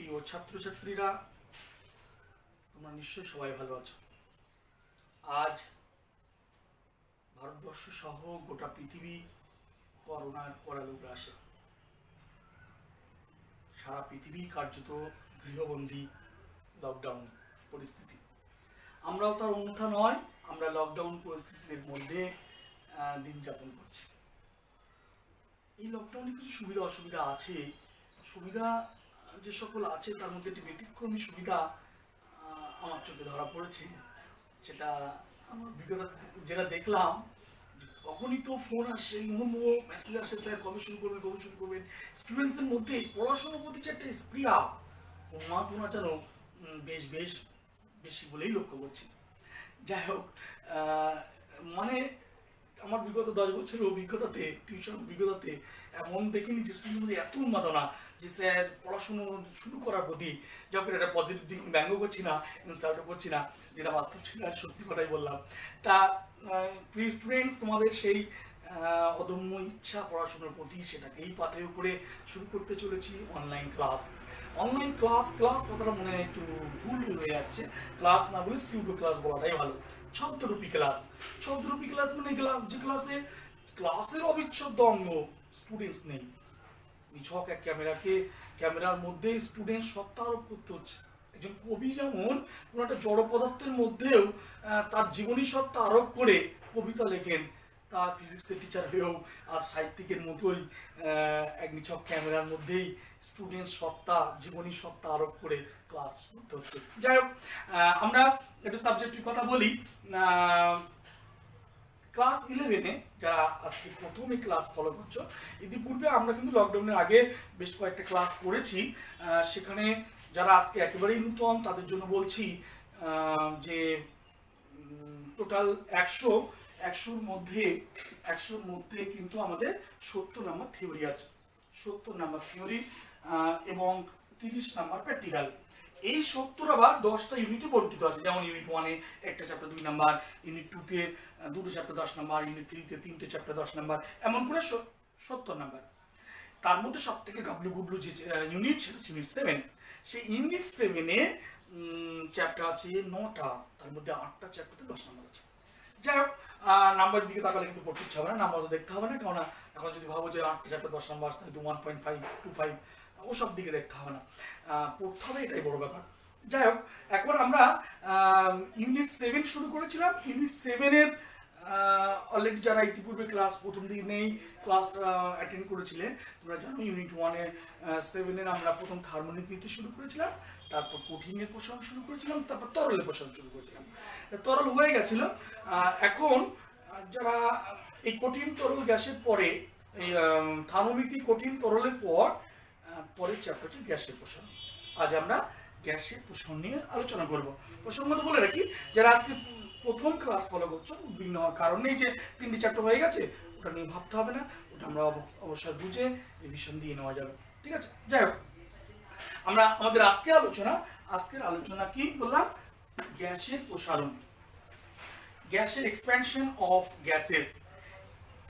প্রিয় ছাত্রছাত্রীরা, তোমরা নিশ্চয়ই সবাই ভালো আছো। আজ ভারতবর্ষ সহ গোটা পৃথিবী করোনার করালো গ্রাসে। সারা পৃথিবী কার্যত গৃহবন্দী লকডাউন পরিস্থিতি। আমরাও তার অন্যথা নয়, আমরা লকডাউন পরিস্থিতির মধ্যে দিন যাপন করছি। এই লকডাউনে কিছু সুবিধা অসুবিধা আছে। সুবিধা যে সকল আছে তার মধ্যে একটি ব্যতিক্রমী সুবিধা আমার চোখে ধরা পড়েছে। সেটা আমার অভিজ্ঞতা যেটা দেখলাম, অগণিত ফোন আসছে, মুহুর্মুহ মেসেজ আসছে, স্যার কবে শুরু করবেন। স্টুডেন্টসদের মধ্যে পড়াশোনার প্রতি যে একটা স্প্রিয়া উন্মাদনা যেন বেশ বেশি বলেই লক্ষ্য করছি। যাই হোক, মানে আমার বিগত 10 বছরের অভিজ্ঞতাতে, টিউশন অভিজ্ঞতাতে এমন দেখিনি যে স্টুডেন্টের মধ্যে এত উন্মাদনা যে স্যার পড়াশুনো শুরু করার প্রতি। যখন একটা পজিটিভ দিক ব্যঙ্গ করছি না, ইনসাল্টও করছি না, যেটা বাস্তব ছিল আর সত্যি কথাই বললাম। তা প্রিয় স্টুডেন্টস, তোমাদের সেই অদম্য ইচ্ছা পড়াশোনার প্রতি, সেটাকেই পাথেয় করে শুরু করতে চলেছি অনলাইন ক্লাস। অনলাইন ক্লাস কথাটা মনে হয় একটু ভুল হয়ে যাচ্ছে। ক্লাস না বলে সিউডো ক্লাস বলাটাই ভালো। ছদ্মরূপী ক্লাস মানে যে ক্লাসের অবিচ্ছেদ্য অঙ্গ স্টুডেন্টস নেই। নিছক এক ক্যামেরার মধ্যে স্টুডেন্ট সত্তা আরোপ করতে হচ্ছে। একজন কবি যেমন কোনো একটা জড় পদার্থের মধ্যেও তার জীবনী সত্তা আরোপ করে কবিতা লেখেন, তার ফিজিক্সের টিচার হয়েও আর সাহিত্যিকের মতোই এক নিছক ক্যামেরার মধ্যেই স্টুডেন্ট সত্তা, জীবনী সত্তা আরোপ করে ক্লাস করতে হচ্ছে। যাই হোক, আমরা একটু সাবজেক্টের কথা বলি। ক্লাস 11-এ যারা আজকে প্রথমে ক্লাস ফলো করছো, ইতিপূর্বে আমরা কিন্তু লকডাউনের আগে বেশ কয়েকটা ক্লাস করেছি। সেখানে যারা আজকে একেবারেই নতুন তাদের জন্য বলছি যে টোটাল 100-র মধ্যে কিন্তু আমাদের 70 নাম্বার থিওরি আছে। 70 নাম্বার থিওরি এবং 30 নাম্বার প্র্যাকটিক্যাল। এই 70 আবার 10টা ইউনিটে বন্টিত আছে। যেমন ইউনিট 1-এ একটা চ্যাপ্টার 2 নাম্বার, ইউনিট 2-তে 2টো চ্যাপ্টার 10 নাম্বার, ইউনিট 3-তে 3টে চ্যাপ্টার 10 নাম্বার, এমন করে 70 নাম্বার। তার মধ্যে সব থেকে গাবলু যে ইউনিট, সেটা হচ্ছে ইউনিট 7। সেই ইউনিট 7-এ চ্যাপ্টার আছে 9টা, তার মধ্যে 8টা চ্যাপ্টারে 10 নাম্বার আছে। যাই হোক, নাম্বার দিকে তাকালে কিন্তু পড়তে ইচ্ছা হবে না, নাম্বার তো দেখতে হবে না। কারণ এখন যদি ভাবো যে 8টা চ্যাপ্টার 10 নাম্বার, তাহলে 1.525 ওসব দিকে দেখতে হবে না, পড়তে হবে, এটাই বড় ব্যাপার। যাই হোক, এখন আমরা ইউনিট 7 শুরু করেছিলাম। ইউনিট 7-এর অলরেডি যারা ইতিপূর্বে ক্লাস প্রথম দিনেই ক্লাস অ্যাটেন্ড করেছিলে, তোমরা জানো ইউনিট 1-এর 7-এর আমরা প্রথম হারমোনিক নীতি শুরু করেছিলাম, তারপর কঠিনের প্রসারণ শুরু করেছিলাম, তারপর তরলের প্রসারণ শুরু করেছিলাম। তরল হয়ে গেছিল। এখন যারা এই কঠিন তরল গ্যাসের পরে, এই থার্মোমিতি কঠিন তরলের পরের চ্যাপ্টার হচ্ছে গ্যাসের প্রসারণ। আজ আমরা গ্যাসের প্রসারণ নিয়ে আলোচনা করব। প্রসঙ্গত বলে রাখি, যারা আজকে প্রথম ক্লাস ফলো করছো, উদ্বিগ্ন হওয়ার কারণ নেই যে 3টে চ্যাপ্টার হয়ে গেছে, ওটা নিয়ে ভাবতে হবে না। ওটা আমরা অবশ্যই বুঝে রিভিশন দিয়ে নেওয়া যাবে, ঠিক আছে? যাই হোক, আমরা আমাদের আজকের আলোচনা কি বললাম? গ্যাসের প্রসারণ, গ্যাসের এক্সপ্যানশন অফ গ্যাসেস।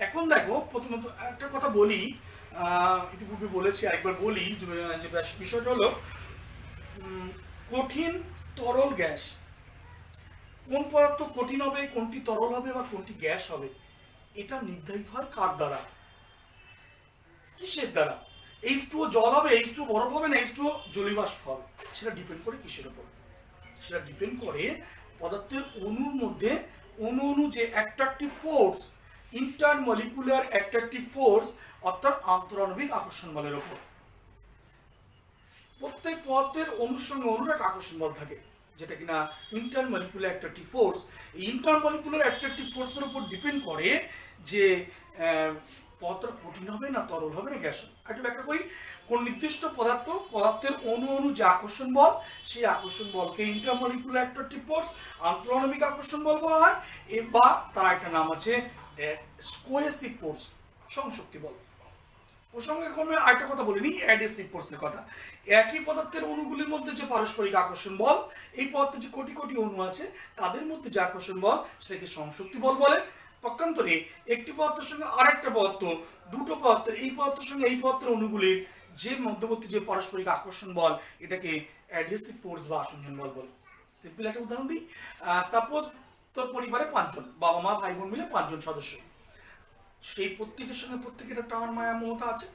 এখন দেখো, প্রথমত একটা কথা বলি, ইতিপূর্বে বলেছি, আরেকবার বলি, যে বিষয়টা হলো কঠিন তরল গ্যাস। কোন পদার্থ কঠিন হবে, কোনটি তরল হবে বা কোনটি গ্যাস হবে, এটা নির্ধারিত হয় কার দ্বারা? কিসের দ্বারা? H2O জল হবে, H2O বরফ হবে না H2O জলীয়বাষ্প হবে? সেটা ডিপেন্ড করে কিসের উপর? সেটা ডিপেন্ড করে পদার্থের অণুর মধ্যে অণু যে attractive force, intermolecular attractive force, অর্থাৎ আন্তরাণবিক আকর্ষণ বলের উপর। প্রত্যেক পদার্থের অণুর সঙ্গে অণুর এক আকর্ষণ বল থাকে, যেটা কিনা ইন্টারমলিকুলার অ্যাট্রাকটিভ ফোর্স। এই ইন্টারমলিকুলার অ্যাট্রাকটিভ ফোর্সের উপর ডিপেন্ড করে যে পদার্থ কঠিন হবে না তরল হবে না গ্যাস হবে। একটু ব্যাখ্যা করি। কোন নির্দিষ্ট পদার্থের অণু যে আকর্ষণ বল, সেই আকর্ষণ বলকে ইন্টারমলিকুলার অ্যাট্রাকটিভ ফোর্স, আন্তরাণবিক আকর্ষণ বল বলা হয়, বা তার একটা নাম আছে কোহেসিভ ফোর্স, সংশক্তি বল। প্রসঙ্গে ক্রমে আরেকটা কথা বলিনি, অ্যাডহেসিভ ফোর্সের কথা। একই পদার্থের অণুগুলির মধ্যে যে পারস্পরিক আকর্ষণ বল, এই পদার্থে যে কোটি কোটি অণু আছে তাদের মধ্যে যে আকর্ষণ বল, সেটাকে সংশক্তি বল বলে। পক্ষান্তরে একটি পদার্থের সঙ্গে আরেকটা পদার্থ, দুটো পদার্থের, এই পদার্থের সঙ্গে এই পদার্থের অণুগুলির যে মধ্যবর্তী যে পারস্পরিক আকর্ষণ বল এটাকে অ্যাডহেসিভ ফোর্স বা আসঞ্জন বল বলে। সিম্পল একটা উদাহরণ দিই, সাপোজ তোর পরিবারে 5 জন, বাবা মা ভাই বোন মিলে 5 জন সদস্য, সেই প্রত্যেকের সঙ্গে প্রত্যেকের টান মায়া মমতা আছে।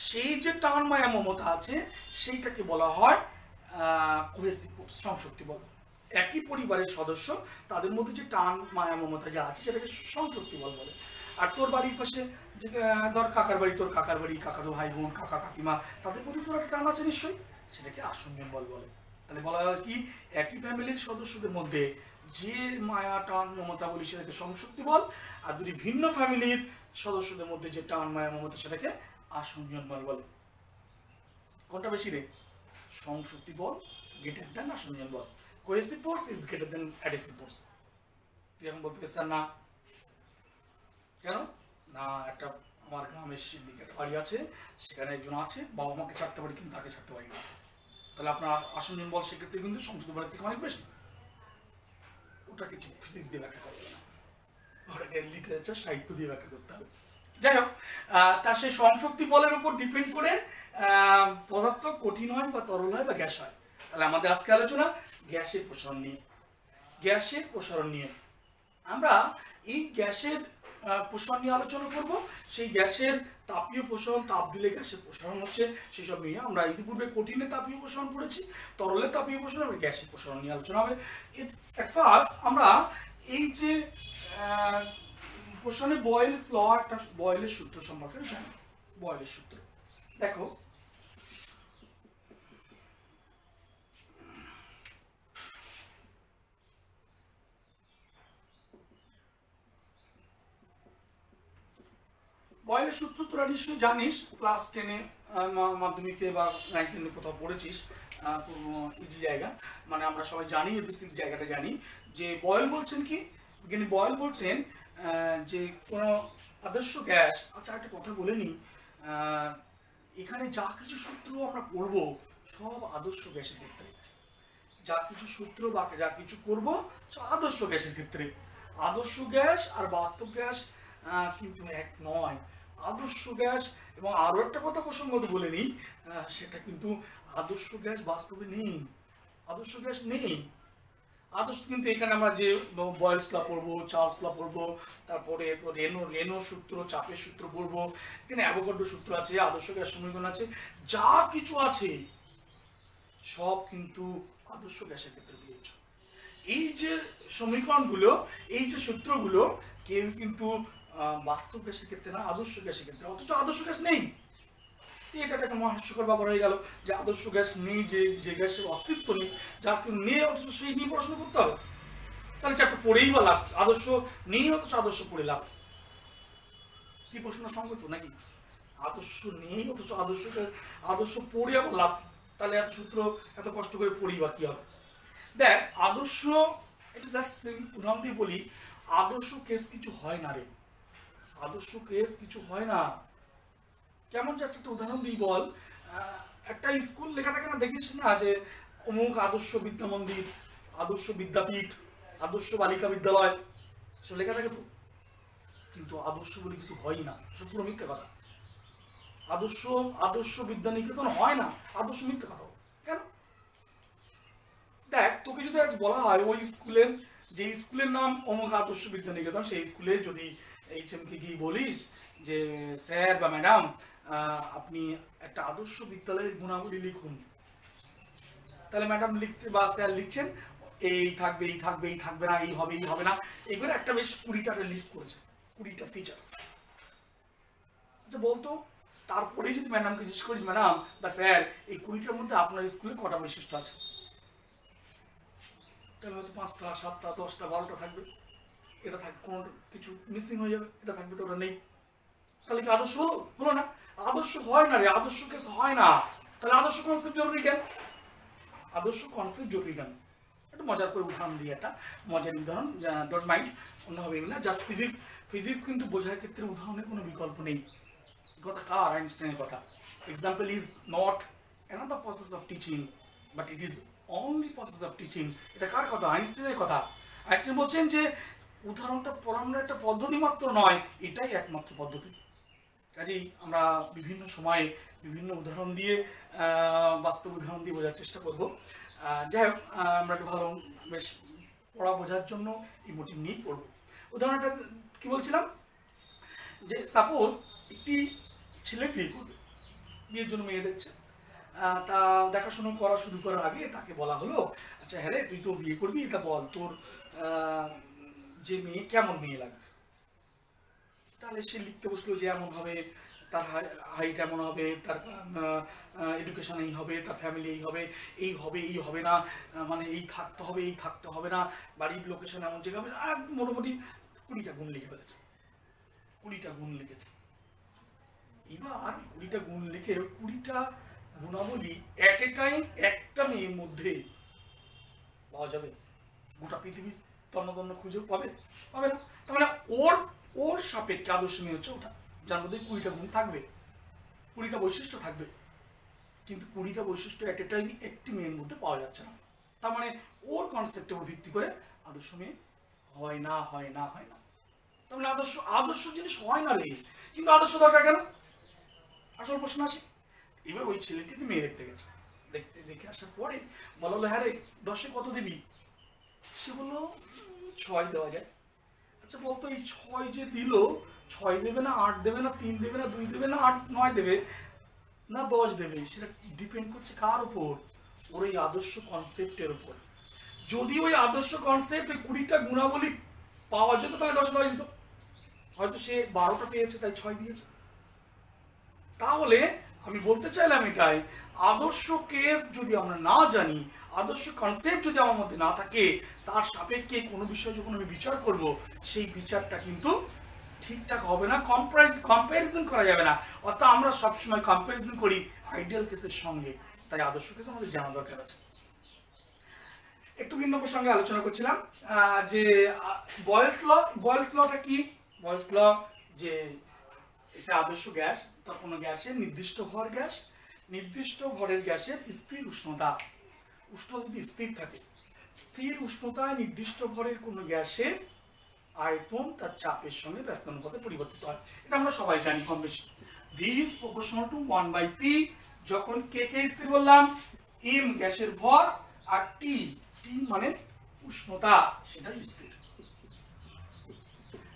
সেই যে টান মায়া মমতা আছে সেইটাকে বলা হয় কোহেসিভ ফোর্স, সংশক্তি বল। একই পরিবারের সদস্য তাদের মধ্যে যে টান মায়া মমতা যা আছে সেটাকে সংশক্তি বল বলে। আর তোর বাড়ির পাশে যে ধর কাকার বাড়ি, তোর কাকার বাড়ি, কাকারও ভাই বোন, কাকা কাকিমা, তাদের প্রতি তোর একটা টান আছে নিশ্চয়ই, সেটাকে আসঞ্জন বল বলে। তাহলে বলা হয় কি, একই ফ্যামিলির সদস্যদের মধ্যে যে মায়া টান মমতা বলি সেটাকে সংশক্তি বল, আর দুটি ভিন্ন ফ্যামিলির সদস্যদের মধ্যে যে টান মায়া মমতা সেটাকে আসঞ্জন বল বলে। কোনটা বেশি রে? সংশক্তি বল গ্রেটার দেন আসঞ্জন বল। Cohesive force is greater than adhesive force. তুই এখন বলতে স্যার না কেন? না, একটা আমার গ্রামের দিকে একটা বাড়ি আছে, সেখানে একজন আছে, বাবা মাকে ছাড়তে পারি কিন্তু তাকে ছাড়তে পারি না। তাহলে আপনার আসঞ্জন বল সেক্ষেত্রে কিন্তু সংশক্তি বলের থেকে অনেক বেশি। ওটাকে ঠিক ফিজিক্স দিয়ে ব্যাখ্যা করবে না, ওটাকে লিটারেচার সাহিত্য দিয়ে ব্যাখ্যা করতে হবে। যাই হোক, তার সেই সংশক্তি বলের উপর ডিপেন্ড করে পদার্থ কঠিন হয় বা তরল হয় বা গ্যাস হয়। তাহলে আমাদের আজকে আলোচনা গ্যাসের প্রসারণ নিয়ে। গ্যাসের প্রসারণ নিয়ে আমরা এই গ্যাসের প্রসারণ নিয়ে আলোচনা করব। সেই গ্যাসের তাপীয় প্রসারণ, তাপ দিলে গ্যাসের প্রসারণ হচ্ছে, সেসব নিয়ে আমরা ইতিপূর্বে কঠিনে তাপীয় প্রসারণ পড়েছি, তরলে তাপীয় প্রসারণ, গ্যাসের প্রসারণ নিয়ে আলোচনা হবে। এট ফার্স্ট আমরা এই যে প্রসারণে বয়েলস ল, একটা বয়েলের সূত্র সম্পর্কে জানি। বয়েলের সূত্র দেখো, বয়েলের সূত্র তোরা নিশ্চয়ই জানিস, ক্লাস 10-এ মাধ্যমিকে বা 9-10-এ কোথাও পড়েছিস, ইজি জায়গা, মানে আমরা সবাই জানি, বেসিক জায়গাটা জানি যে বয়েল বলছেন কি, বিজ্ঞানী বয়েল বলছেন যে কোনো আদর্শ গ্যাস। আচ্ছা, একটা কথা বলে নিই, এখানে যা কিছু সূত্র আমরা পড়বো সব আদর্শ গ্যাসের ক্ষেত্রে, যা কিছু সূত্র বা যা কিছু করব সব আদর্শ গ্যাসের ক্ষেত্রে। আদর্শ গ্যাস আর বাস্তব গ্যাস কিন্তু এক নয়। আদর্শ গ্যাস, এবং আরো একটা কথা প্রসঙ্গত বলে নিই, সেটা কিন্তু আদর্শ গ্যাস বাস্তবে নেই, আদর্শ গ্যাস নেই। আদর্শ কিন্তু এখানে আমরা যে বয়েলস ল পড়বো, চার্লস ল পড়বো, তারপরে রেনো সূত্র, চাপের সূত্র পড়বো, এখানে অ্যাভোগাড্রো সূত্র আছে, আদর্শ গ্যাস সমীকরণ আছে, যা কিছু আছে সব কিন্তু আদর্শ গ্যাসের ক্ষেত্রে প্রযোজ্য। এই যে সমীকরণগুলো, এই যে সূত্রগুলো কেউ কিন্তু বাস্তব গ্যাসের ক্ষেত্রে না, আদর্শ গ্যাসের ক্ষেত্রে, অথচ আদর্শ গ্যাস নেই। এটা একটা মহাস্যকর ব্যাপার হয়ে গেল যে আদর্শ গ্যাস নেই, যে গ্যাসের অস্তিত্ব নেই, যার কেউ নেই অথচ সেই নিয়ে পড়াশোনা করতে হবে। তাহলে চারটা পড়েই বা লাভ, আদর্শ নেই অথচ আদর্শ পড়ে লাভ কি? প্রশ্ন সংকট নাকি? আদর্শ নেই অথচ আদর্শ পড়ে আবার লাভ, তাহলে এত সূত্র এত কষ্ট করে পড়ি বা কি হবে? দেখ, আদর্শ, এটা জাস্ট উদাহরণ দিয়ে বলি, আদর্শ কেস কিছু হয় না রে, আদর্শ কেস কিছু হয় না। কেমন? জাস্ট একটা উদাহরণ দিই, বল, একটা স্কুল লেখা থাকে না, দেখিস না যে অমুক আদর্শ বিদ্যা মন্দির, আদর্শ বিদ্যাপীঠ, আদর্শ বালিকা বিদ্যালয়, সব লেখা থাকে তো, কিন্তু আদর্শ বলে কিছু হয় না, সব পুরো মিথ্যে কথা। আদর্শ বিদ্যানিকেতন হয় না, আদর্শ মিথ্যে কথা। কেন? দেখ, তোকে যদি আজ বলা হয় ওই স্কুলের, যে স্কুলের নাম অমুক আদর্শ বিদ্যানিকেতন, সেই স্কুলে যদি HM-কে গিয়ে বলিস যে স্যার বা ম্যাডাম আপনি একটা আদর্শ বিদ্যালয়ের গুণাবলী লিখুন, তাহলে ম্যাডাম লিখতে বা স্যার লিখছেন এই থাকবে, এই থাকবে, এই থাকবে না, এই হবে, এই হবে না, এগুলো একটা বেশ 20টা লিস্ট করেছে, 20টা ফিচার্স। আচ্ছা বলতো, তারপরে যদি ম্যাডামকে জিজ্ঞেস করিস ম্যাডাম বা স্যার এই 20টার মধ্যে আপনার স্কুলে কটা বৈশিষ্ট্য আছে, তাহলে হয়তো 5টা, 7টা, 10টা, 12টা থাকবে, এটা থাকবে, কোনো কিছু মিসিং হয়ে যাবে, এটা থাকবে তো ওটা নেই। তাহলে কি আদর্শ হলো? হলো না। আদর্শ হয় না রে, আদর্শ কেস হয় না। তাহলে আদর্শ কনসেপ্ট জরুরি কেন? আদর্শ কনসেপ্ট জরুরি কেন? একটা মজার করে উদাহরণ দিই, একটা মজার উদাহরণ, ডট মাইন্ড, অন্যভাবে না, জাস্ট ফিজিক্স কিন্তু বোঝার ক্ষেত্রে উদাহরণের কোনো বিকল্প নেই। কথা কার? আইনস্টাইনের কথা। Example is not another process of teaching, but it is only process of teaching. এটা কার কথা? আইনস্টাইনের কথা। আইনস্টাইন বলছেন যে উদাহরণটা পড়ানোর একটা পদ্ধতি মাত্র নয়, এটাই একমাত্র পদ্ধতি। কাজেই আমরা বিভিন্ন সময়ে বিভিন্ন উদাহরণ দিয়ে বাস্তব উদাহরণ দিয়ে বোঝার চেষ্টা করব। যাই হোক, আমরা একটু ভালো বেশ পড়া বোঝার জন্য এই মোটিভ নিয়েই পড়বো। উদাহরণটা কি বলছিলাম, যে সাপোজ একটি ছেলে বিয়ে করবে, বিয়ের জন্য মেয়ে দেখছে, তা দেখাশোনা করা শুরু করার আগে তাকে বলা হলো, আচ্ছা হ্যাঁ রে, তুই তো বিয়ে করবি, এটা বল তোর যে মেয়ে কেমন মেয়ে লাগবে। তাহলে সে লিখতে বসলো যে এমন হবে, তার হাইট এমন হবে, তার এডুকেশন এই হবে, তার ফ্যামিলি এই হবে, এই হবে এই হবে না, মানে এই থাকতে হবে এই থাকতে হবে না, বাড়ির লোকেশন এমন জায়গা হবে, আর মোটামুটি 20টা গুণ লিখে ফেলেছে। 20টা গুণ লিখেছে। এবার 20টা গুণ লিখে 20টা গুণাবলী এট এ টাইম একটা মেয়ের মধ্যে পাওয়া যাবে? গোটা পৃথিবীর তন্ন খুঁজে পাবে পাবে না। তার মানে ওর ওর সাপেক্ষে আদর্শ মেয়ে হচ্ছে ওটা, যার মধ্যে 20টা গুণ থাকবে, 20টা বৈশিষ্ট্য থাকবে, কিন্তু 20টা বৈশিষ্ট্য এট এ টাইম একটি মেয়ের মধ্যে পাওয়া যাচ্ছে না। তার মানে ওর কনসেপ্টের উপর ভিত্তি করে আদর্শ মেয়ে হয় না হয় না হয় না। তার মানে আদর্শ আদর্শ জিনিস হয় না রে, কিন্তু আদর্শ দরকার কেন? আসল প্রশ্ন আসে। এবার ওই ছেলেটি মেয়ে দেখতে গেছে, দেখে আসার পরে বলা হলো, হ্যাঁ রে 10-এ কত দিবি? সে বললো 6 দেওয়া যায়। আচ্ছা বলতো, এই 6 যে দিল, 6 দেবে না 8 দেবে না 3 দেবে না 2 দেবে না 8 9 দেবে না 10 দেবে, সেটা ডিপেন্ড করছে কার উপর? ওর এই আদর্শ কনসেপ্টের উপর। যদি ওই আদর্শ কনসেপ্ট ওই 20টা গুণাবলী পাওয়া যেত তাহলে 10 দেওয়া যেত। হয়তো সে 12টা পেয়েছে তাই 6 দিয়েছে। তাহলে আমি বলতে চাইলাম এটাই, আদর্শ কেস যদি আমরা না জানি, আদর্শ কনসেপ্ট যদি আমার মধ্যে না থাকে, তার সাপেক্ষে কোনো বিষয় যখন আমি বিচার করব, সেই বিচারটা কিন্তু ঠিকঠাক হবে না, কম্পারিজন করা যাবে না। অর্থাৎ আমরা সবসময় কম্পারিজন করি আইডিয়াল কেসের সঙ্গে, তাই আদর্শ কেস আমাদের জানা দরকার আছে। একটু ভিন্ন প্রসঙ্গে আলোচনা করছিলাম যে বয়েলস লটা কি? বয়েলস ল যে এটা আদর্শ গ্যাস, তা কোনো গ্যাসের নির্দিষ্ট ভর গ্যাস, নির্দিষ্ট ভরের গ্যাসের স্থির উষ্ণতা যদি স্থির থাকে, স্থির উষ্ণতায় নির্দিষ্ট ভরের কোনো গ্যাসের আয়তন তার চাপের সঙ্গে ব্যস্তানুপাতে পরিবর্তিত হয়। এটা আমরা সবাই জানি কম বেশি। V is proportional to 1/P। যখন K কে স্থির বললাম, M গ্যাসের ভর, আর T মানে উষ্ণতা, সেটা স্থির।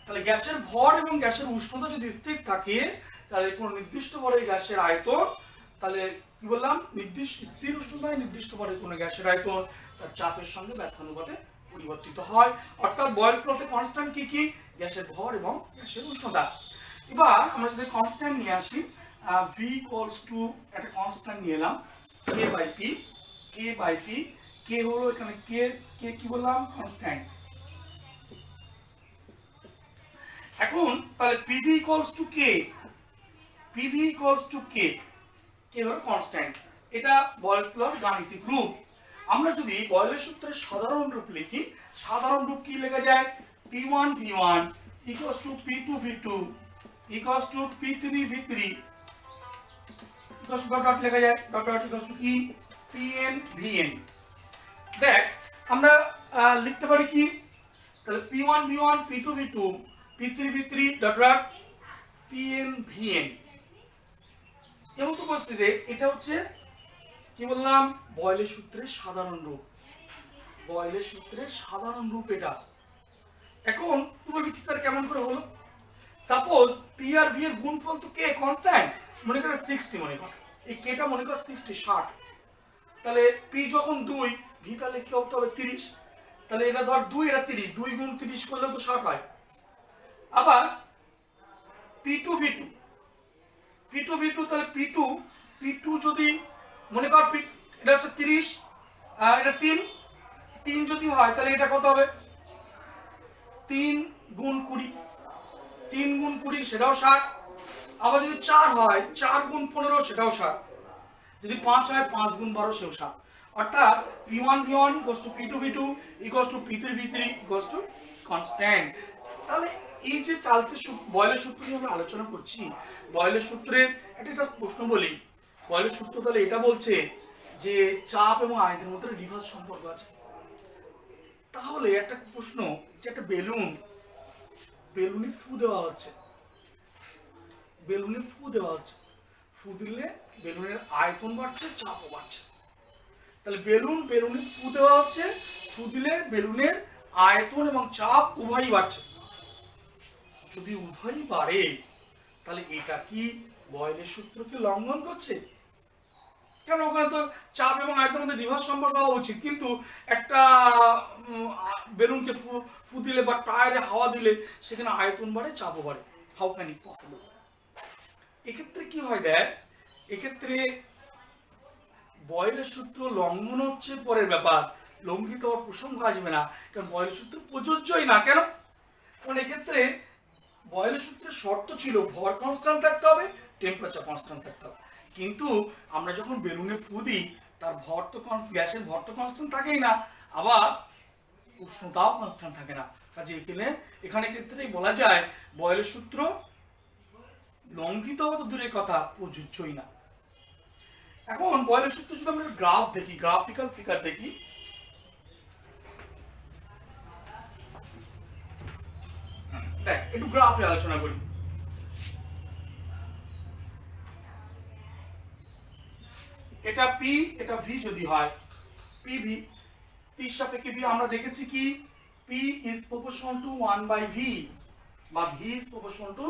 তাহলে গ্যাসের ভর এবং গ্যাসের উষ্ণতা যদি স্থির থাকে, তাহলে কোনো নির্দিষ্ট ভরের গ্যাসের আয়তন, তাহলে কি বললাম, নির্দিষ্ট স্থির উষ্ণতায় নির্দিষ্ট ভরের কোনো গ্যাসের আয়তন তার চাপের সঙ্গে ব্যস্তানুপাতে পরিবর্তিত হয়। অর্থাৎ বয়েলস লতে কনস্ট্যান্ট কি কি? গ্যাসের ভর এবং গ্যাসের উষ্ণতা। এবার আমরা যদি কনস্ট্যান্ট নিয়ে আসি, V ইকুয়ালস টু একটা কনস্ট্যান্ট নিয়ে এলাম K বাই P। K হলো এখানে কে কি বললাম, কনস্ট্যান্ট। এখন তাহলে PV equals to K, PV equals to K, K হলো কনস্ট্যান্ট। এটা বয়েলস লর গাণিতিক রূপ। আমরা যদি বয়েলের সূত্রের সাধারণ রূপ লিখি, সাধারণ রূপ কি লেখা যায়? P1 V1 equals to P2 V2 equals to P3 V3 equals to dot লেখা যায়, ডট ইকুয়ালস টু কি? Pn Vn। দেখ আমরা লিখতে পারি কি? তাহলে P1 V1 P2 V2 P3 V3 dot Pn Vn। এমন তো পরিস্থিতিতে এটা হচ্ছে কি বললাম, বয়েলের সূত্রের সাধারণ রূপ। বয়েলের সূত্রের সাধারণ রূপ এটা। এখন তুমি বলবি স্যার কেমন করে হলো? সাপোজ পি আর ভি এর গুণফল তো কে কনস্ট্যান্ট, মনে করে 60, মনে কর এই কেটা মনে কর 60। তাহলে পি যখন 2, ভি তাহলে কি হতে হবে 30। তাহলে এটা ধর 2, এটা 30, 2 গুণ 30 করলেও তো 60 হয়। আবার P2 V2 তাহলে P2 যদি মনে কর এটা হচ্ছে 30, এটা 3 যদি হয় তাহলে এটা কত হবে? 3 গুণ 20, 3 গুণ 20 সেটাও 60। আবার যদি 4 হয়, 4 গুণ 15 সেটাও 60। যদি 5 হয়, 5 গুণ 12 সেও 60। অর্থাৎ P1 V1 equals to P2 V2 equals to P3 V3 equals to constant. তাহলে এই যে চার্লসের বয়েলের সূত্র নিয়ে আমরা আলোচনা করছি, বয়েলের সূত্রের একটা জাস্ট প্রশ্ন বলি। বয়েলের সূত্র তাহলে এটা বলছে যে চাপ এবং আয়তনের মধ্যে রিভার্স সম্পর্ক আছে। তাহলে একটা প্রশ্ন, যে একটা বেলুনে ফু দেওয়া হচ্ছে, বেলুনে ফু দেওয়া হচ্ছে, ফু দিলে বেলুনের আয়তন বাড়ছে, চাপও বাড়ছে। তাহলে বেলুনে ফু দেওয়া হচ্ছে, ফু দিলে বেলুনের আয়তন এবং চাপ উভয়ই বাড়ছে। যদি উভয়ই বাড়ে তাহলে এটা কি বয়েলের সূত্রকে লঙ্ঘন করছে? কেন, ওখানে তো চাপ এবং আয়তনের মধ্যে রিভার্স সম্পর্ক হওয়া উচিত, কিন্তু একটা বেলুনকে ফু দিলে বা টায়ারে হাওয়া দিলে সেখানে আয়তন বাড়ে, চাপও বাড়ে। How can it possible? এক্ষেত্রে কি হয় দেখ, এক্ষেত্রে বয়েলের সূত্র লঙ্ঘন হচ্ছে পরের ব্যাপার, লঙ্ঘিত হওয়ার প্রসঙ্গ আসবে না, কারণ বয়েলের সূত্র প্রযোজ্যই না। কেন? কারণ এক্ষেত্রে বয়েলের সূত্রের শর্ত ছিল ভর কনস্ট্যান্ট থাকতে হবে, টেম্পারেচার কনস্ট্যান্ট থাকতে হবে। কিন্তু আমরা যখন বেলুনে ফু দিই তার ভর তো গ্যাসের ভর তো কনস্ট্যান্ট থাকেই না, আবার উষ্ণতাও কনস্ট্যান্ট থাকে না। কাজে এখানে ক্ষেত্রেই বলা যায় বয়েলের সূত্র লঙ্ঘিত হওয়া তো দূরের কথা, প্রযোজ্যই না। এখন বয়েলের সূত্র যদি আমরা গ্রাফ দেখি, গ্রাফিক্যাল ফিগার দেখি, দেখ একটু গ্রাফে আলোচনা করি। এটা পি, এটা ভি যদি হয়, পি ভি, পি সাপেক্ষে ভি, আমরা দেখেছি কি P is proportional to 1/v বা V is proportional to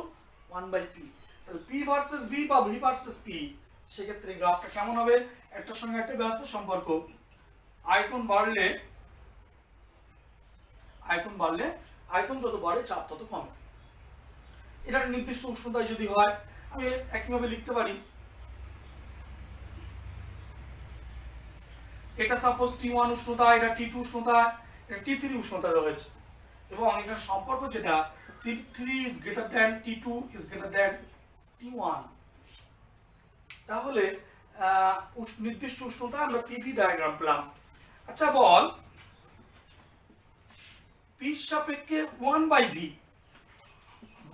1/p। তাহলে পি ভার্সেস ভি বা ভি ভার্সেস পি, সেক্ষেত্রে গ্রাফটা কেমন হবে? একটার সঙ্গে একটা ব্যস্ত সম্পর্ক, আয়তন বাড়লে আয়তন যত বাড়ে চাপ তত কমে। এটা নির্দিষ্ট উষ্ণতায় যদি হয়, আমি একইভাবে লিখতে পারি, এটা সাপোজ T1 উষ্ণতা, এটা T2 উষ্ণতা, এটা T3 উষ্ণতা রয়েছে, এবং এখানে সম্পর্ক যেটা T3 is greater than T2 is greater than T1, তাহলে নির্দিষ্ট উষ্ণতা আমরা পিভি ডায়াগ্রাম পেলাম। আচ্ছা বল, P সাপেক্ষে 1/v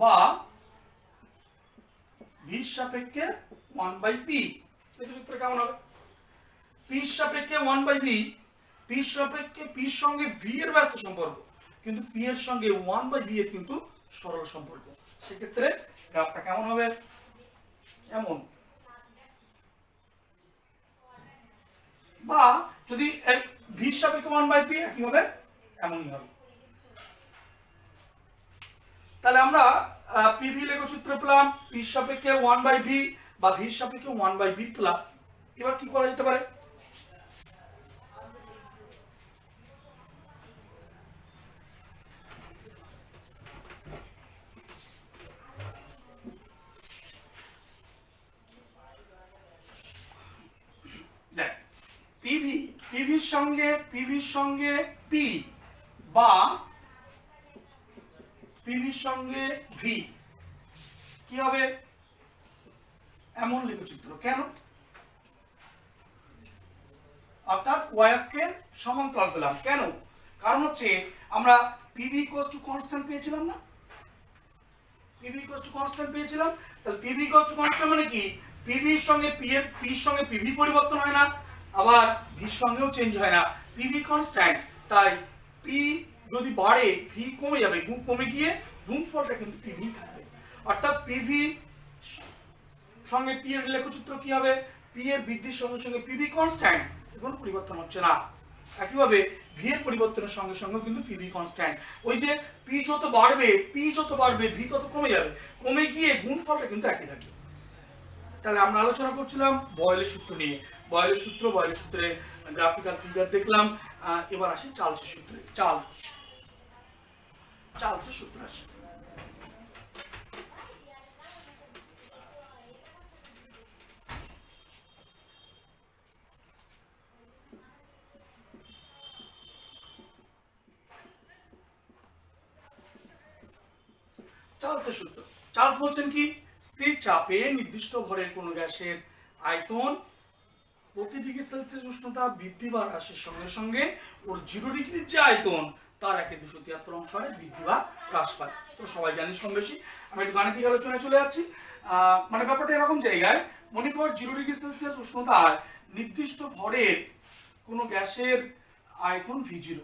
বা v সাপেক্ষে 1/p, এই সূত্র কেমন হবে? P সাপেক্ষে 1/v, P সাপেক্ষে P এর সঙ্গে v এর ব্যস্ত সম্পর্ক, কিন্তু P এর সঙ্গে 1/v এর কিন্তু সরল সম্পর্ক। সেক্ষেত্রে গ্রাফটা কেমন হবে? এমন। বা যদি v সাপেক্ষে 1/p একই হবে, এমনই হবে। তাহলে আমরা পিভি লেখচিত্র পেলাম, p সাপেক্ষে 1/v বা v সাপেক্ষে 1/v পেলাম। এবার কি করা যেতে পারে? দেখ, পিভির সঙ্গে পি বা পিভির সঙ্গে ভি কি হবে? এমন লেখচিত্র। কেন? অর্থাৎ ওয়াইকে সমান্তরাল পেলাম। কেন? কারণ হচ্ছে আমরা পিভি ইকুয়ালস টু কনস্ট্যান্ট পেয়েছিলাম না, পিভি ইকুয়ালস টু কনস্ট্যান্ট পেয়েছিলাম। তাহলে পিভি ইকুয়ালস টু কনস্ট্যান্ট মানে কি? পিভির সঙ্গে পির সঙ্গে পিভি পরিবর্তন হয় না, আবার ভির সঙ্গেও চেঞ্জ হয় না, পিভি কনস্ট্যান্ট। তাই পি যদি বাড়ে ভি কমে যাবে, কমে গিয়ে গুণফলটা কিন্তু পিভি থাকবে। অর্থাৎ পিভি সঙ্গে পি এর লেখচিত্র কি হবে? পি এর বৃদ্ধির সঙ্গে সঙ্গে পিভি কনস্ট্যান্ট, কোনো পরিবর্তন হচ্ছে না। একইভাবে ভি এর পরিবর্তনের সঙ্গে সঙ্গে কিন্তু পিভি কনস্ট্যান্ট। ওই যে পি যত বাড়বে ভি তত কমে যাবে, কমে গিয়ে গুণফলটা কিন্তু একই থাকে। তাহলে আমরা আলোচনা করছিলাম বয়েলের সূত্র নিয়ে। বয়েলের সূত্রে গ্রাফিক্যাল ফিগার দেখলাম। এবার আসি চার্লসের সূত্রে। চার্লসের সূত্র আসে। চার্লসের সূত্র। চার্লস বলছেন কি? স্থির চাপে নির্দিষ্ট ভরের কোন গ্যাসের আয়তন প্রতি ডিগ্রি সেলসিয়াস উষ্ণতা বৃদ্ধি বা হ্রাসের সঙ্গে সঙ্গে ওর 0 ডিগ্রির যে আয়তন তার 1/273 অংশ হয় বৃদ্ধি বা হ্রাস পায়। তো সবাই জানিস কম বেশি। আমরা একটু গাণিতিক আলোচনায় চলে যাচ্ছি। মানে ব্যাপারটা এরকম জায়গায়, মনে কর 0 ডিগ্রি সেলসিয়াস উষ্ণতায় নির্দিষ্ট ভরের কোন গ্যাসের আয়তন V0।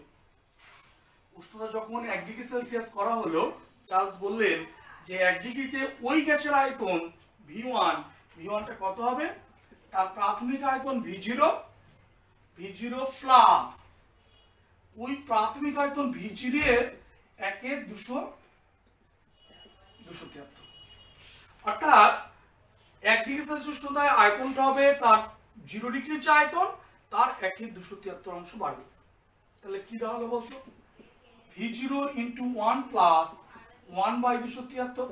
উষ্ণতা যখন 1 ডিগ্রি সেলসিয়াস করা হলো, চার্লস বললেন যে 1 ডিগ্রিতে ওই গ্যাসের আয়তন V1, V1টা কত হবে? তার প্রাথমিক আয়তন V0 প্লাস ওই প্রাথমিক আয়তন V0 এর 1/273, অর্থাৎ 1 ডিগ্রি সেলসিয়াস উষ্ণতায় আয়তনটা হবে তার 0 ডিগ্রির যে আয়তন তার 1/273 অংশ বাড়বে। তাহলে কি দাঁড়ালো বলতো? V0 × 1 plus 1/273।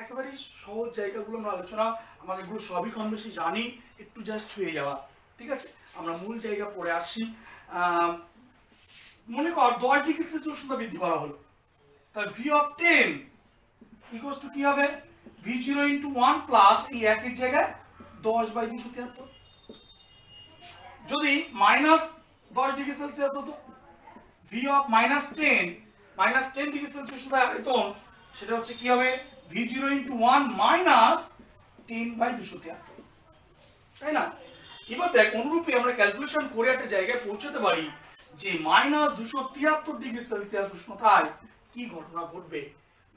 একেবারে সহজ জায়গাগুলো আমরা আলোচনা, আমাদের এগুলো সবই কম বেশি জানি, একটু জাস্ট ছুঁয়ে যাওয়া, ঠিক আছে? আমরা মূল জায়গা পড়ে আসছি। মনে কর 10 ডিগ্রি সেলসিয়াস উষ্ণতা বৃদ্ধি করা হলো, তাহলে V of 10 ইকুয়ালস টু কি হবে? V0 × 1 প্লাস এই 1 এর জায়গায় 10/273। যদি -10 ডিগ্রি সেলসিয়াস হতো, V of -10 ডিগ্রি সেলসিয়াস আয়তন, সেটা হচ্ছে কি হবে? V0 × 1 -10/273, তাই না? এবার দেখ, অনুরূপে আমরা ক্যালকুলেশন করে একটা জায়গায় পৌঁছাতে পারি যে -273 ডিগ্রি সেলসিয়াস উষ্ণতায় কি ঘটনা ঘটবে।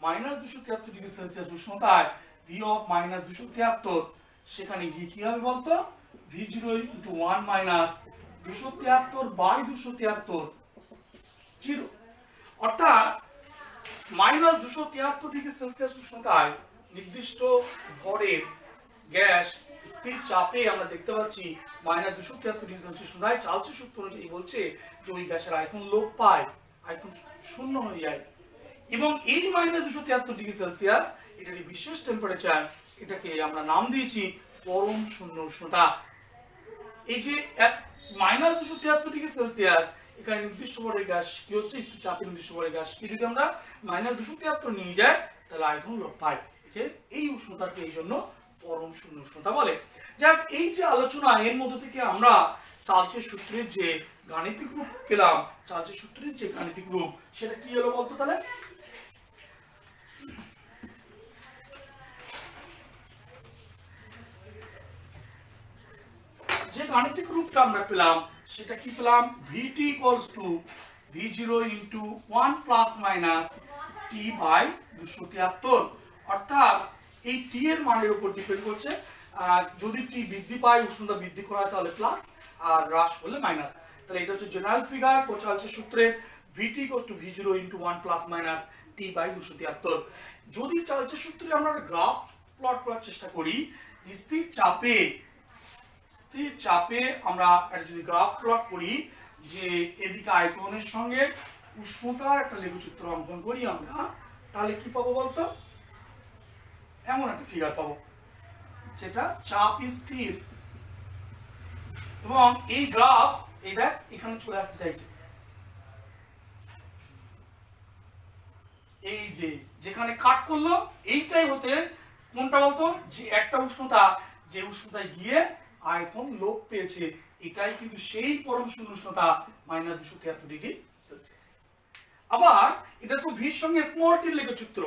-273 ডিগ্রি সেলসিয়াস উষ্ণতায় V of -273, সেখানে গিয়ে কি হবে বলতো? V0 × 1 -273/273 0, অর্থাৎ -273 ডিগ্রি সেলসিয়াস উষ্ণতায় নির্দিষ্ট ভরের গ্যাস স্থির চাপে আমরা দেখতে পাচ্ছি -273 ডিগ্রি সেলসিয়াস উষ্ণতায় চার্লসের সূত্র অনুযায়ী বলছে যে ওই গ্যাসের আয়তন লোপ পায়, আয়তন শূন্য হয়ে যায়। এবং এই -273 ডিগ্রি সেলসিয়াস, এটার বিশেষ টেম্পারেচার, এটাকে আমরা নাম দিয়েছি পরম শূন্য উষ্ণতা। এই যে -273 ডিগ্রি সেলসিয়াস, এখানে নির্দিষ্ট ভরের গ্যাস কি হচ্ছে? স্থির চাপে নির্দিষ্ট ভরের গ্যাস কি, যদি আমরা -273 নিয়ে যাই তাহলে আয়তন লোপ পায়। এই উষ্ণতাকে এই জন্য পরম শূন্য উষ্ণতা বলে। যাক, এই যে আলোচনা, এর মধ্যে থেকে আমরা চার্লসের সূত্রের যে গাণিতিক রূপ পেলাম, চার্লসের সূত্রের যে গাণিতিক রূপ, সেটা কি হলো বলতো? তাহলে যে গাণিতিক রূপটা আমরা পেলাম সেটা কি পেলাম? VT = V0 × 1 ± T/273, অর্থাৎ এই T এর মানের উপর ডিপেন্ড করছে। যদি T বৃদ্ধি পায়, উষ্ণতা বৃদ্ধি করা হয় তাহলে প্লাস, আর হ্রাস হলে মাইনাস। তাহলে এটা হচ্ছে জেনারেল ফিগার চার্লসের সূত্রে VT = V0 × 1 ± T/273। যদি চার্লসের সূত্রে আমরা গ্রাফ প্লট করার চেষ্টা করি, স্থির চাপে আমরা একটা যদি গ্রাফ প্লট করি, যে এদিকে আয়তনের সঙ্গে উষ্ণতার একটা লেখচিত্র অঙ্কন করি আমরা, তাহলে কি পাবো বলতো? এমন একটা ফিগার পাবো, যেটা চাপ স্থির, এবং এই গ্রাফ এই দেখ এখানে চলে আসতে চাইছে। এই যে যেখানে কাট করলো, এইটাই হতে কোনটা বলতো? যে একটা উষ্ণতা, যে উষ্ণতায় গিয়ে আয়তন লোপ পেয়েছে, এটাই কিন্তু সেই পরম শূন্য উষ্ণতা -273 ডিগ্রি সেলসিয়াস। আবার এটা তো ভির সঙ্গে স্মল টির লেখচিত্র,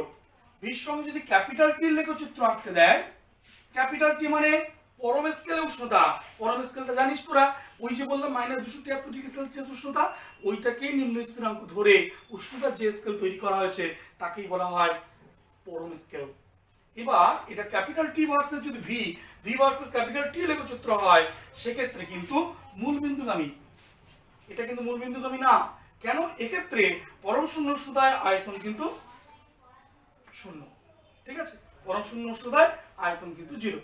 ভির সঙ্গে যদি ক্যাপিটাল টির লেখচিত্র আঁকতে দেয়, ক্যাপিটাল টি মানে পরম স্কেলে উষ্ণতা। পরম স্কেলটা জানিস তোরা, ওই যে বললাম -273 ডিগ্রি সেলসিয়াস উষ্ণতা, ওইটাকেই নিম্ন স্থিরাঙ্ক ধরে উষ্ণতার যে স্কেল তৈরি করা হয়েছে তাকেই বলা হয় পরম স্কেল। এবার এটা ক্যাপিটাল টি ভার্সেস যদি ভি ভার্সেস ক্যাপিটাল টি লেখচিত্র হয়, সেক্ষেত্রে কিন্তু মূলবিন্দুগামী, এটা কিন্তু মূলবিন্দুগামী না। কেন? এক্ষেত্রে পরম শূন্য উষ্ণতায় আয়তন কিন্তু শূন্য, ঠিক আছে? পরম শূন্য উষ্ণতায় আয়তন কিন্তু 0।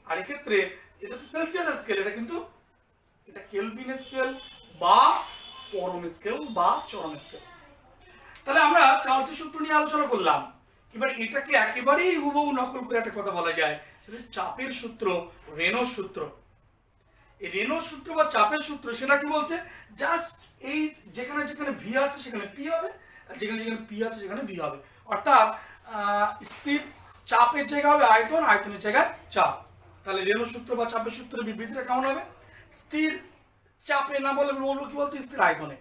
আর এক্ষেত্রে এটা তো সেলসিয়াস স্কেল, এটা কিন্তু এটা কেলভিন স্কেল বা পরম স্কেল বা চরম স্কেল। তাহলে আমরা চার্লসের সূত্র নিয়ে আলোচনা করলাম। এবার এটাকে একেবারেই হুবহু নকল করে একটা কথা বলা যায়, সেটা চাপের সূত্র, রেনর সূত্র। এই রেনর সূত্র বা চাপের সূত্র, সেটা কি বলছে? জাস্ট এই যেখানে যেখানে ভি আছে সেখানে পি হবে, আর যেখানে যেখানে পি আছে সেখানে ভি হবে। অর্থাৎ স্থির চাপের জায়গা হবে আয়তন, আয়তনের জায়গায় চাপ। তাহলে রেনর সূত্র বা চাপের সূত্রের বিবৃতিটা কেমন হবে? স্থির চাপে না বলে বলবো কি বলতো? স্থির আয়তনে।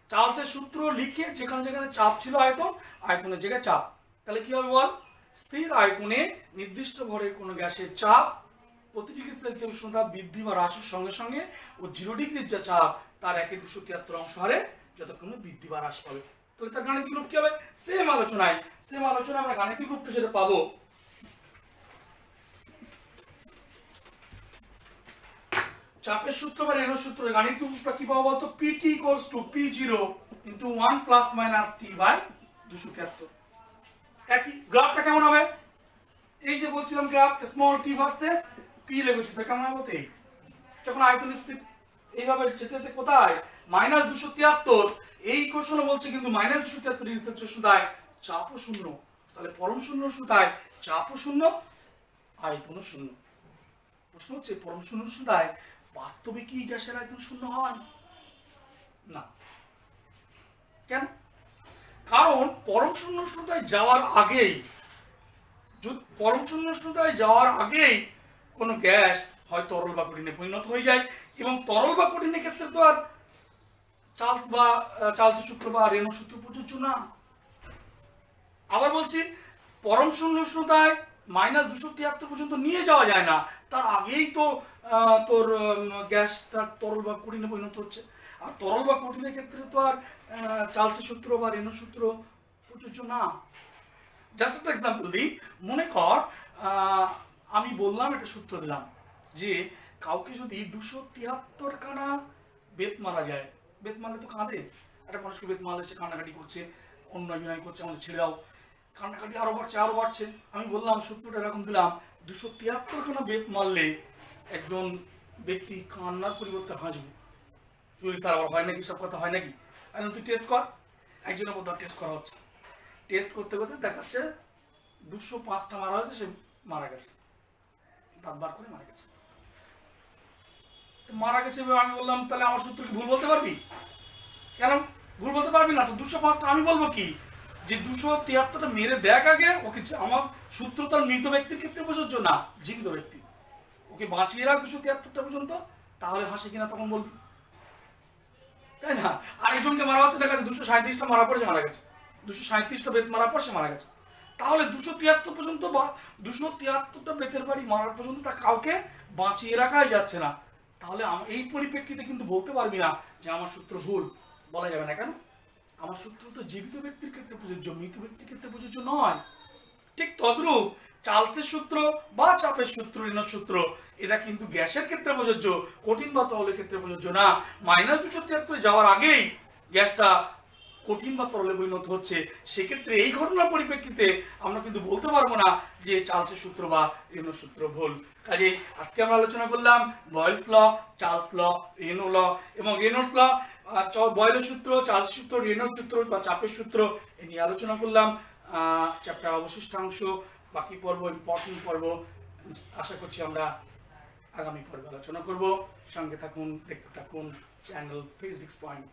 চার্লসের সূত্র লিখে যেখানে যেখানে চাপ ছিল আয়তন, আয়তনের জায়গায় চাপ। তাহলে কি হবে বল? স্থির আয়তনে নির্দিষ্ট ভরের কোনো গ্যাসের চাপ প্রতি ডিগ্রি সেলসিয়াস উষ্ণতা বৃদ্ধি বা হ্রাসের সঙ্গে সঙ্গে ও 0 ডিগ্রির যে চাপ তার 1/273 অংশ হারে যতক্ষণ বৃদ্ধি বা হ্রাস পাবে। তাহলে তার গাণিতিক রূপ কি হবে? সেম আলোচনায় আমরা গাণিতিক রূপটা যেটা পাবো, চাপের সূত্র বা রেনল্ডস সূত্র গাণিতিক রূপটা কি পাবো বলতো PT equals to P0 into 1 plus minus T by 273। একই গ্রাফটা কেমন হবে? এই যে বলছিলাম গ্রাফ স্মল t ভার্সেস p লেগেছে, তো কেমন হবে? এই যখন আয়তন স্থির এইভাবে যেতে যেতে কোথায় -273, এই কোশ্চেনে বলছে কিন্তু -273 ডিগ্রি সেলসিয়াস সুদায় চাপও শূন্য। তাহলে পরম শূন্য সুদায় চাপও শূন্য, আয়তনও শূন্য। প্রশ্ন হচ্ছে পরম শূন্য সুদায় বাস্তবে কি গ্যাসের আয়তন শূন্য হয় না? কেন? কারণ পরম শূন্য উষ্ণতায় যাওয়ার আগেই কোনো গ্যাস হয় তরল বা কঠিনে পরিণত হয়ে যায়, এবং তরল বা কঠিনের ক্ষেত্রে তো আর চার্লসের সূত্র বা রেনল্ডস সূত্র প্রযোজ্য না। আবার বলছি পরম শূন্য উষ্ণতায় -273 পর্যন্ত নিয়ে যাওয়া যায় না, তার আগেই তো তোর গ্যাসটা তরল বা কঠিনে পরিণত হচ্ছে। আর তরল বা কঠিনের ক্ষেত্রে তো আর চার্লসের সূত্র বা রেনল্ডস সূত্র প্রযোজ্য না। জাস্ট একটা এক্সাম্পল দিই, মনে কর আমি বললাম একটা সূত্র দিলাম যে কাউকে যদি 273 খানা বেত মারা যায়, বেত মারলে তো কাঁদে, একটা মানুষকে বেত মারলে সে কান্নাকাটি করছে, অন্য অভিনয় করছে, আমাদের ছেড়ে দাও, কান্নাকাটি আরো বাড়ছে। আমি বললাম সূত্রটা এরকম দিলাম, 273 খানা বেত মারলে একজন ব্যক্তি কান্নার পরিবর্তে হাসবে। স্যার আবার হয় নাকি, সব কথা হয় নাকি? তুই টেস্ট কর। একজনের মধ্যে টেস্ট করা হচ্ছে, টেস্ট করতে করতে দেখাচ্ছে 205টা মারা হয়েছে, সে মারা গেছে, দাঁত বার করে মারা গেছে। আমি বললাম তাহলে আমার সূত্র কি ভুল বলতে পারবি? কেন ভুল বলতে পারবি না? তো 205টা আমি বলবো কি যে 273টা মেরে দেখ আগে ওকে। আমার সূত্র তার মৃত ব্যক্তির ক্ষেত্রে প্রযোজ্য না, জীবিত ব্যক্তি, ওকে বাঁচিয়ে রাখ 273টা পর্যন্ত, তাহলে হাসি কিনা তখন বলবি, তাই না? আরেকজনকে মারা হচ্ছে, দেখা যাচ্ছে 237টা মারা পর সে মারা গেছে, 237টা বেত মারার পর সে মারা গেছে। তাহলে 273 পর্যন্ত বা 273টা বেতের বাড়ি মারার পর্যন্ত তা কাউকে বাঁচিয়ে রাখাই যাচ্ছে না। তাহলে এই পরিপ্রেক্ষিতে কিন্তু বলতে পারবি না যে আমার সূত্র ভুল, বলা যাবে না। কেন? আমার সূত্র তো জীবিত ব্যক্তির ক্ষেত্রে প্রযোজ্য, মৃত ব্যক্তির ক্ষেত্রে প্রযোজ্য নয়। ঠিক তদ্রূপ চার্লসের সূত্র বা চাপের সূত্র, রেনল্ডস সূত্র, এটা কিন্তু গ্যাসের ক্ষেত্রে প্রযোজ্য, কঠিন বা তরলের ক্ষেত্রে প্রযোজ্য না। -273 যাওয়ার আগেই গ্যাসটা কঠিন বা তরলে পরিণত হচ্ছে, সেক্ষেত্রে এই ঘটনার পরিপ্রেক্ষিতে আমরা কিন্তু বলতে পারবো না যে চার্লসের সূত্র বা রেনল্ডস সূত্র ভুল। কাজে আজকে আমরা আলোচনা করলাম বয়েলস ল, চার্লস ল, রেনো ল এবং রেনল্ডস ল, বয়েলের সূত্র, চার্লসের সূত্র, রেনল্ডস সূত্র বা চাপের সূত্র, এ নিয়ে আলোচনা করলাম। চ্যাপ্টার অবশিষ্টাংশ, বাকি পর্ব, ইম্পর্টেন্ট পর্ব আশা করছি আমরা আগামী পর্বে আলোচনা করব। সঙ্গে থাকুন, দেখতে থাকুন চ্যানেল ফিজিক্স পয়েন্ট।